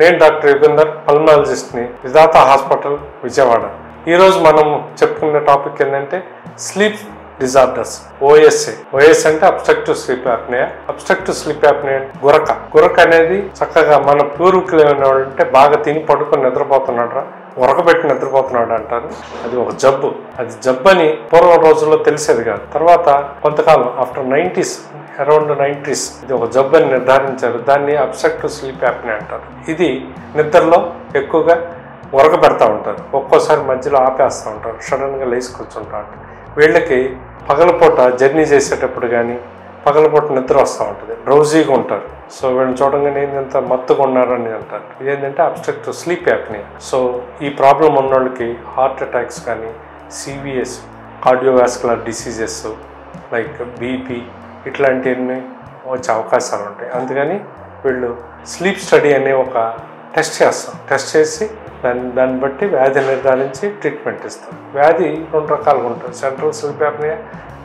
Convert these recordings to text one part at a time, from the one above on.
నేను డాక్టర్ యుగంధర్, పల్మాలజిస్ట్ని, విధాత హాస్పిటల్, విజయవాడ. ఈరోజు మనం చెప్పుకున్న టాపిక్ ఏంటంటే స్లీప్ డిజార్డర్స్, ఓఎస్ఏ. ఓఎస్ అంటే obstructive sleep apnoea. Obstructive sleep apnoea గురక అనేది చక్కగా మన పూర్వీకులు ఏమైనా అంటే బాగా తిని పడుకొని నిద్రపోతున్నాడు, ఉరకబెట్టి నిద్రపోతున్నాడు అంటారు. అది ఒక జబ్బు. అది జబ్బు అని పూర్వం రోజుల్లో తెలిసేది కాదు. తర్వాత కొంతకాలం ఆఫ్టర్ 90s, అరౌండ్ 90s ఇది ఒక జబ్బు అని నిర్ధారించారు. దాన్ని అబ్స్ట్రక్టివ్ స్లీప్ యాప్నియా అంటారు. ఇది నిద్రలో ఎక్కువగా ఉరకబెడతా ఉంటారు. ఒక్కోసారి మధ్యలో ఆపేస్తూ ఉంటారు, సడన్గా లేచి కూర్చుంటారు. వీళ్ళకి పగలపూట జర్నీ చేసేటప్పుడు కానీ పగలపూట నిద్ర వస్తూ ఉంటుంది, డ్రౌజీగా ఉంటారు. సో వీళ్ళని చూడంగానే ఏంటంత మత్తుగా ఉన్నారని అంటారు. ఇదేంటంటే అబ్స్ట్రక్టివ్ స్లీప్ యాప్నియా. సో ఈ ప్రాబ్లం ఉన్న వాళ్ళకి హార్ట్ అటాక్స్ కానీ, CVS, cardiovascular diseases like BP ఇట్లాంటివన్నీ వచ్చే అవకాశాలు ఉంటాయి. అందుకని వీళ్ళు స్లీప్ స్టడీ అనే ఒక టెస్ట్ చేస్తాం. టెస్ట్ చేసి దాన్ని బట్టి వ్యాధి నిర్ధారించి ట్రీట్మెంట్ ఇస్తాం. వ్యాధి 2 రకాలుగా ఉంటుంది, central sleep apnoea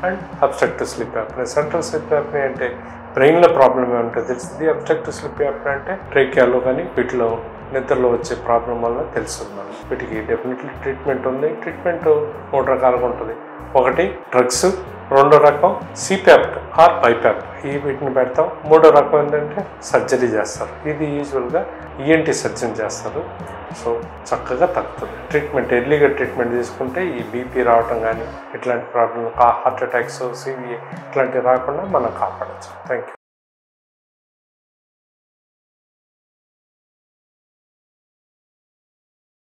and obstructive sleep apnoea. Central sleep apnoea అంటే బ్రెయిన్లో ప్రాబ్లం ఏమంటే తెలుస్తుంది. అబ్స్ట్రక్టివ్ స్లీప్ యాప్నియా అంటే ట్రేకియాలో కానీ వీటిలో నిద్రలో వచ్చే ప్రాబ్లం వల్ల తెలుస్తుంది మనం. వీటికి డెఫినెట్లీ ట్రీట్మెంట్ ఉంది. ట్రీట్మెంట్ 3 రకాలుగా ఉంటుంది. ఒకటి డ్రగ్స్, 2వ రకం సిప్యాప్ ఆర్ బైప్యాప్, వీటిని పెడతాం. 3వ రకం ఏంటంటే సర్జరీ చేస్తారు. ఇది యూజువల్గా ఈఎన్టీ సర్జన్ చేస్తారు. సో చక్కగా తగ్గుతుంది. ట్రీట్మెంట్ ఎర్లీగా ట్రీట్మెంట్ తీసుకుంటే ఈ బీపీ రావటం కానీ ఇట్లాంటి ప్రాబ్లం, హార్ట్ అటాక్స్, సివిఏ ఇట్లాంటివి రాకుండా మనం కాపాడచ్చు. Thank you.